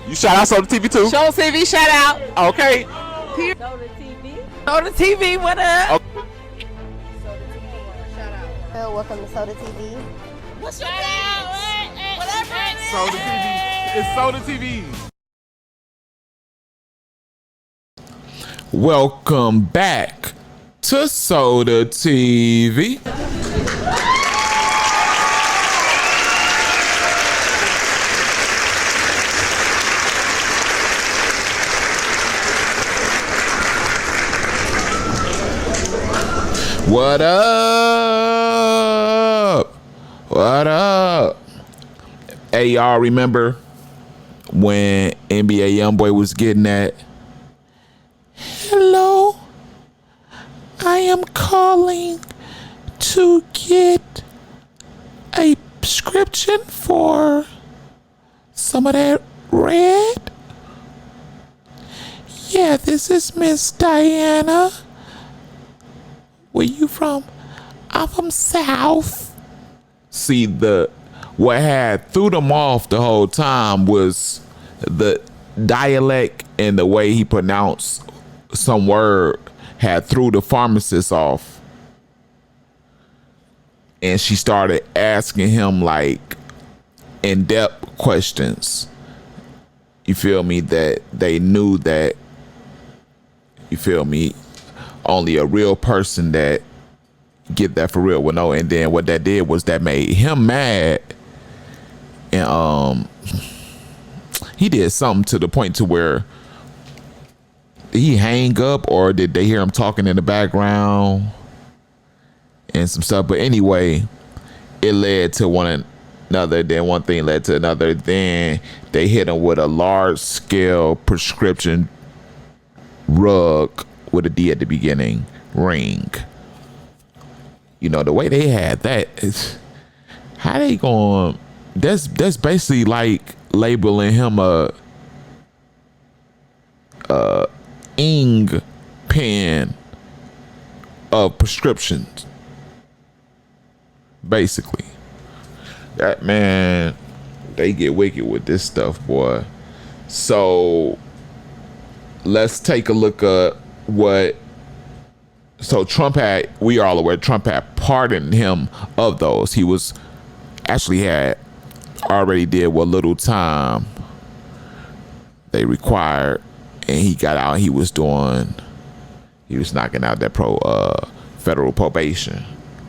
You shout out Soda TV too? Show TV shout out. Okay. Soda TV. Soda TV, what up? Okay. Soda TV. Shout out. Welcome to Soda TV. What's your name? Whatever it is. Soda TV. It's Soda TV. Welcome back to Soda TV. What up? What up? Hey, y'all remember when NBA YoungBoy was getting that? Hello, I am calling to get a prescription for some of that red. Yeah, this is Miss Diana. Where you from? I'm from South. See, what had threw them off the whole time was the dialect and the way he pronounced some word had threw the pharmacist off. And she started asking him like in-depth questions. You feel me? That they knew that, you feel me, only a real person that get that for real would know. And then what that did was that made him mad. And he did something to the point to where he hang up, or did they hear him talking in the background and some stuff. But anyway, it led to one another, then one thing led to another. Then they hit him with a large scale prescription rug with a D at the beginning, ring. You know, the way they had that is, how they going, that's basically like labeling him a ing pen of prescriptions. Basically. That, man, they get wicked with this stuff, boy. So let's take a look at what. So Trump had, we are all aware, Trump had pardoned him of those. He was actually had already did what little time they required, and he got out. He was knocking out that federal probation.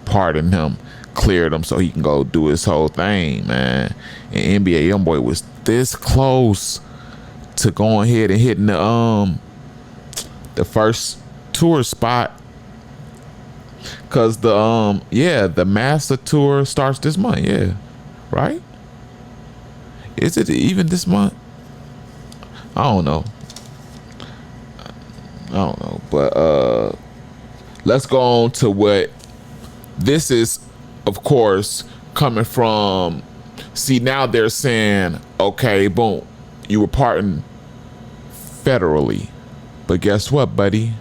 Pardoned him, cleared him so he can go do his whole thing, man. And NBA YoungBoy was this close to going ahead and hitting the first tour spot, cause the MASA tour starts this month. Yeah, right? Is it even this month? I don't know, but let's go on to what this is. Of course, coming from, see, now they're saying, okay, boom, you were pardoned federally, but guess what, buddy?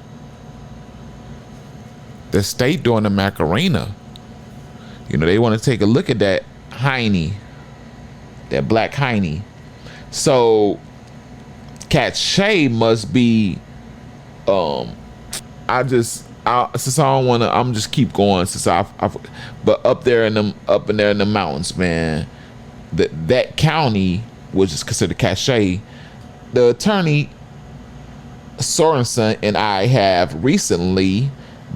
The state doing the Macarena. You know, they want to take a look at that hiney, that black hiney. So cachet must be, since I don't want to, I'm just keep going since but up there in the mountains, man, that county, which is considered cachet, the attorney Sorensen and I have recently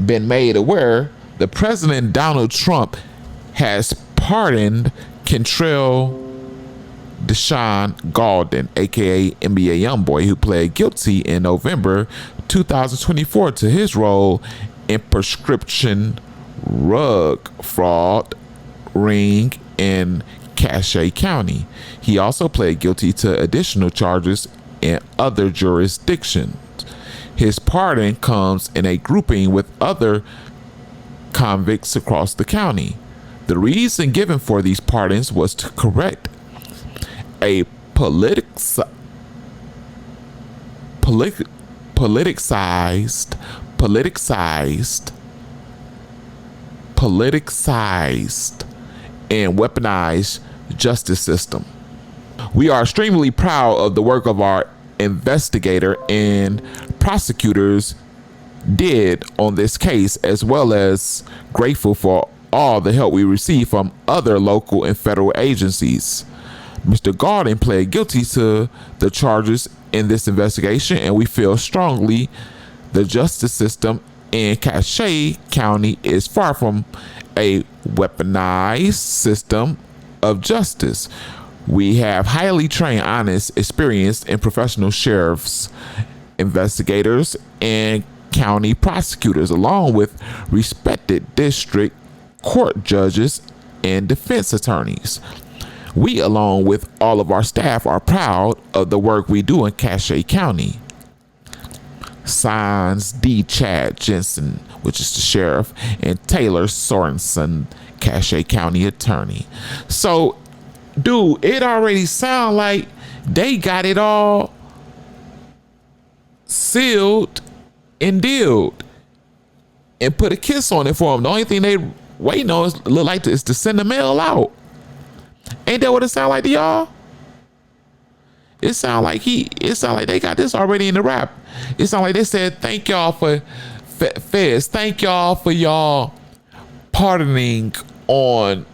been made aware the President Donald Trump has pardoned Kentrell Deshaun Gaulden, aka NBA YoungBoy, who pled guilty in November 2024 to his role in prescription rug fraud ring in Cachet County. He also pled guilty to additional charges in other jurisdictions. His pardon comes in a grouping with other convicts across the county. The reason given for these pardons was to correct a politicized and weaponized justice system. We are extremely proud of the work of our investigator and prosecutors did on this case, as well as grateful for all the help we received from other local and federal agencies. Mr. Gaulden pled guilty to the charges in this investigation, and we feel strongly the justice system in Cache County is far from a weaponized system of justice. We have highly trained, honest, experienced, and professional sheriffs, investigators, and county prosecutors, along with respected district court judges and defense attorneys. We, along with all of our staff, are proud of the work we do in Cache County. Signs D. Chad Jensen, which is the sheriff, and Taylor Sorensen, Cache County attorney. So, dude, it already sounds like they got it all sealed and dealed and put a kiss on it for him. The only thing they waiting on is to send the mail out. Ain't that what it sound like to y'all? It sound like they got this already in the wrap. It sound like they said, thank y'all for Feds. Thank y'all for y'all pardoning on,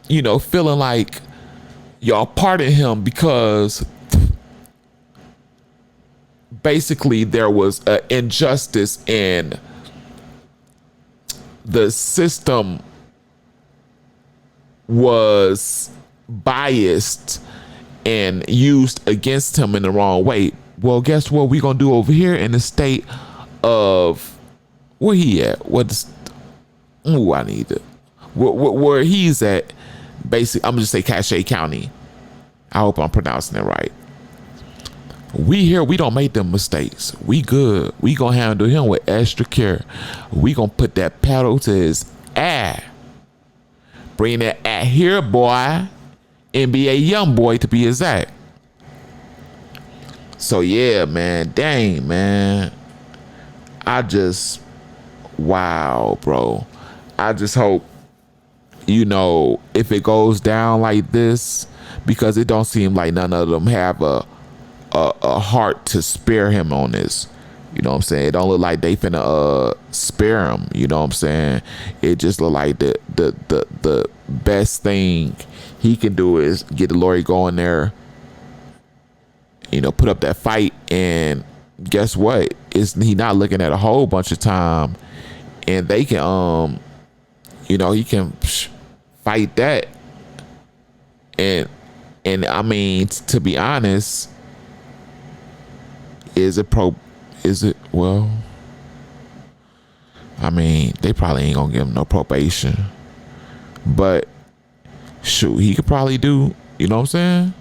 feeling like y'all pardoned him because basically there was an injustice and the system was biased and used against him in the wrong way. Well, guess what we gonna do over here in the state of where he at? I need it. Where he's at? Basically, I'm gonna just say Cache County. I hope I'm pronouncing it right. We here, we don't make them mistakes. We good. We gonna handle him with extra care. We gonna put that pedal to his ass. Bring that at here, boy. NBA YoungBoy to be exact. So yeah, man. Dang, man. Wow, bro. I just hope, if it goes down like this, because it don't seem like none of them have a heart to spare him on this. You know what I'm saying? It don't look like they finna spare him. You know what I'm saying? It just look like the best thing he can do is get the lawyer going there, put up that fight, and guess what? He not looking at a whole bunch of time, and they can he can fight that. And I mean, to be honest, well, I mean, they probably ain't gonna give him no probation, but shoot, he could probably do, you know what I'm saying?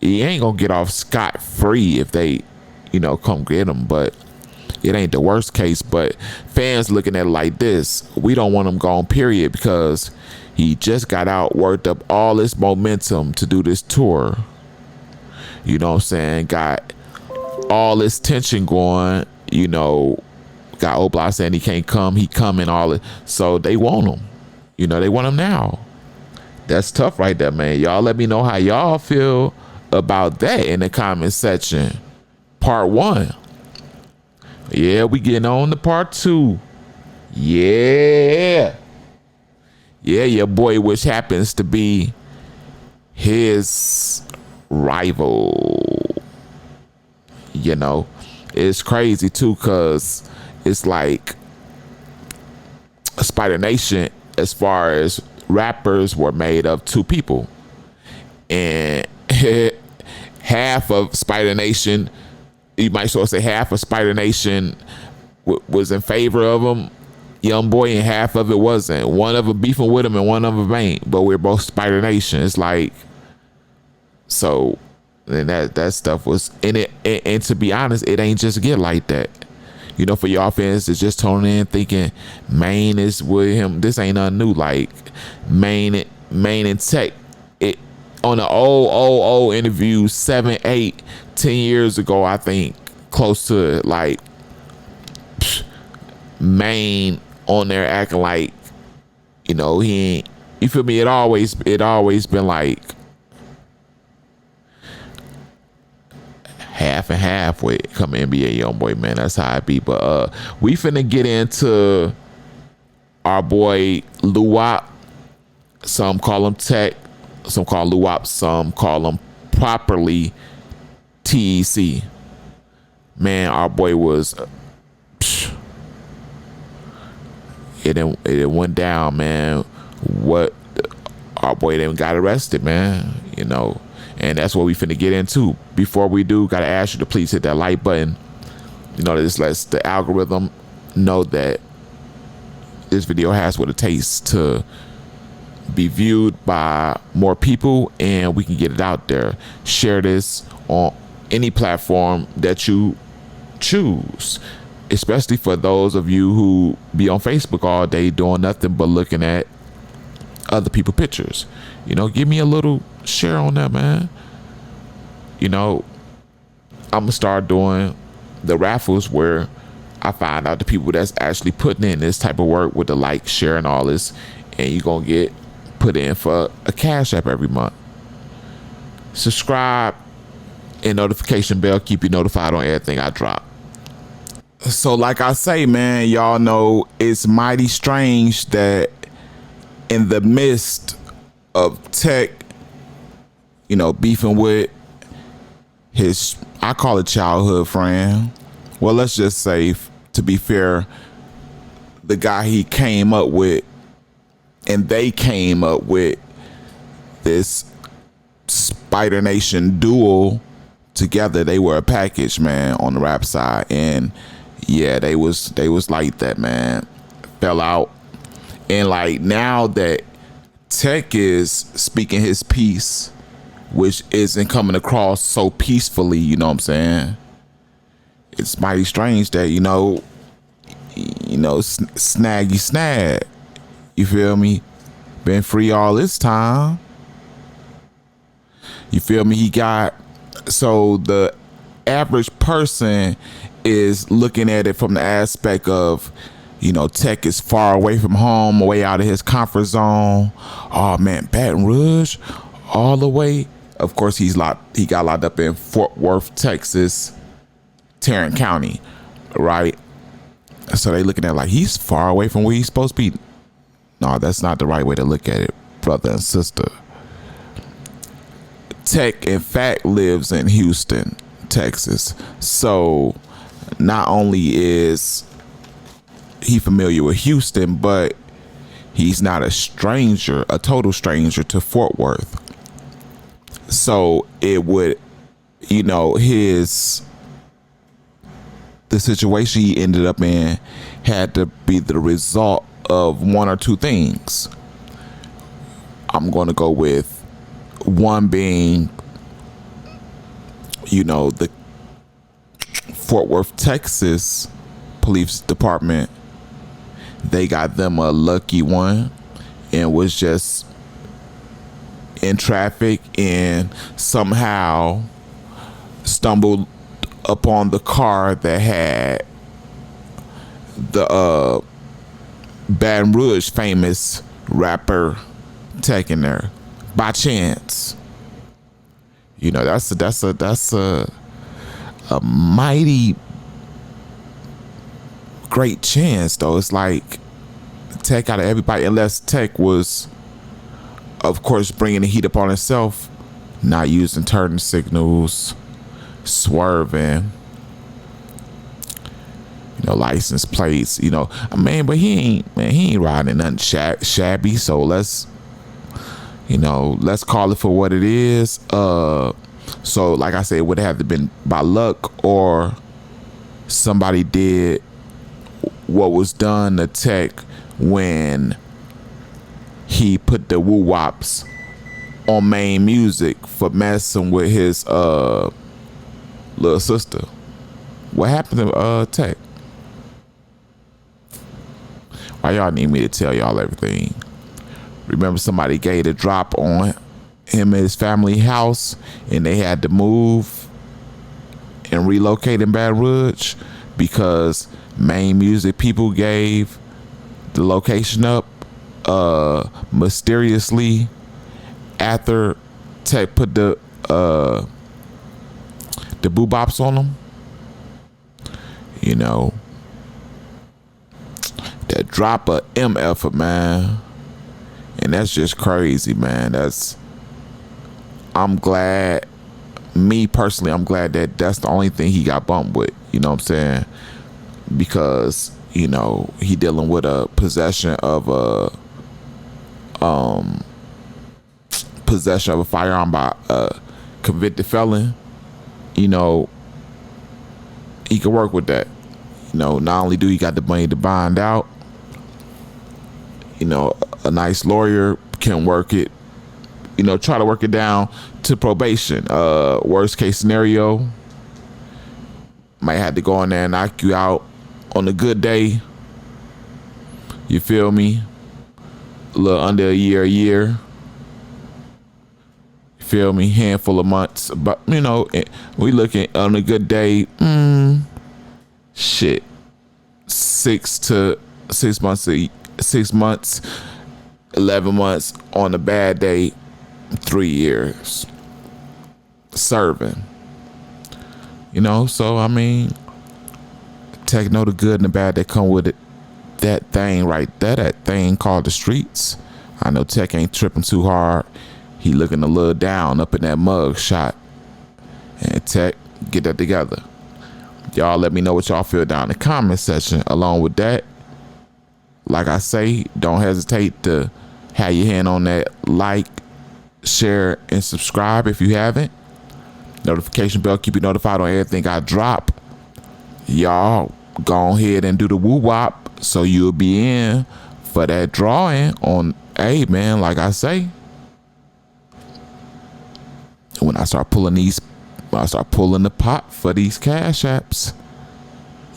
He ain't gonna get off scot-free if they, come get him, but it ain't the worst case. But fans looking at it like this, we don't want him gone, period, because he just got out, worked up all this momentum to do this tour. You know what I'm saying? Got all this tension going, got Obla saying he can't come, he coming, all it. So they want him. They want him now. That's tough right there, man. Y'all let me know how y'all feel about that in the comment section. Part 1. Yeah, we getting on to part 2. Yeah, your boy, which happens to be his rival. It's crazy too, because it's like Spider Nation, as far as rappers, were made of 2 people, and half of Spider Nation, you might sort of say half of Spider Nation was in favor of him, YoungBoy, and half of it wasn't. One of them beefing with him and one of them ain't, but we're both Spider Nation. It's like, so then that stuff was in it. And to be honest, it ain't just get like that. For y'all fans that's just tuning in thinking Maine is with him, this ain't nothing new. Like Maine and TEC, it on the old interview 7, 8, 10 years ago, I think, close to it, like Maine on there acting like, he ain't, you feel me? It always been like, half and half with coming NBA YoungBoy, man. That's how it be. But we finna get into our boy Luwop. Some call him Tech, some call Luwop, some call him properly TEC. Man, our boy was it went down, man. What our boy then got arrested, man. You know, and that's what we finna get into. Before we do, gotta ask you to please hit that like button. You know, this lets the algorithm know that this video has what it takes to be viewed by more people, and we can get it out there. Share this on any platform that you choose, especially for those of you who be on Facebook all day doing nothing but looking at other people's pictures. You know, give me a little share on that, man. You know, I'm gonna start doing the raffles where I find out the people that's actually putting in this type of work with the like, share, and all this, and you're gonna get put in for a cash app every month. Subscribe and notification bell, keep you notified on everything I drop. So like I say, man, y'all know it's mighty strange that in the midst of Tech, you know, beefing with his, I call it childhood friend. Well, let's just say, to be fair, the guy he came up with, and they came up with this Spider Nation duel together. They were a package, man, on the rap side. And yeah, they was like that, man. Fell out. And like now that Tech is speaking his piece, which isn't coming across so peacefully, you know what I'm saying? It's mighty strange that, you know, snaggy snag. You feel me? Been free all this time. You feel me? He got, so the average person is looking at it from the aspect of, you know, Tech is far away from home, way out of his comfort zone. Oh man, Baton Rouge, all the way. Of course, he got locked up in Fort Worth, Texas, Tarrant County, right? So they looking at it like he's far away from where he's supposed to be. No, that's not the right way to look at it, brother and sister. Tech, in fact, lives in Houston, Texas. So not only is he familiar with Houston, but he's not a stranger, a total stranger to Fort Worth. So it would, you know, the situation he ended up in had to be the result of one or two things. I'm going to go with one being, you know, the Fort Worth, Texas Police Department. They got them a lucky one and was just in traffic and somehow stumbled upon the car that had the Baton Rouge famous rapper Tech in there by chance. You know, that's a mighty great chance though. It's like Tech out of everybody, unless Tech was, of course, bringing the heat upon himself, not using turn signals, swerving, you know, license plates, you know. I mean, but he ain't riding nothing shabby. So let's call it for what it is. So like I said, it would have to been by luck or somebody did what was done to Tech when he put the woo wops on main music for messing with his little sister. What happened to Tech? Why y'all need me to tell y'all everything? Remember, somebody gave a drop on him and his family house, and they had to move and relocate in Baton Rouge because main music people gave the location up mysteriously after Tech put the the boo bops on them. You know, that drop of MF, man. And that's just crazy, man. I'm glad, me personally, I'm glad that that's the only thing he got bumped with. You know what I'm saying? Because, you know, he dealing with a possession of a firearm by a convicted felon. You know, he can work with that. You know, not only do he got the money to bond out, you know, a nice lawyer can work it, you know, try to work it down to probation. Worst case scenario, might have to go in there and knock you out on a good day. You feel me? A little under a year. You feel me? Handful of months. But, you know, we looking on a good day, shit, 6 months, 11 months. On a bad day, 3 years serving. You know, so I mean, TEC know the good and the bad that come with it. That thing right there, that thing called the streets. I know TEC ain't tripping too hard. He looking a little down up in that mug shot. And TEC, get that together. Y'all let me know what y'all feel down in the comment section. Along with that, like I say, don't hesitate to have your hand on that like, share, and subscribe if you haven't. Notification bell, keep you notified on everything I drop. Y'all go ahead and do the woo wop so you'll be in for that drawing on, hey man, like I say, when I start pulling the pot for these cash apps,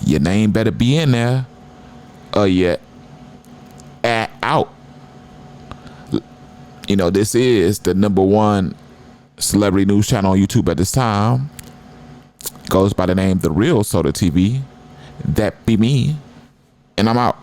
your name better be in there or you out. You know, this is the #1 celebrity news channel on YouTube at this time. Goes by the name The Real Soda TV. That be me. And I'm out.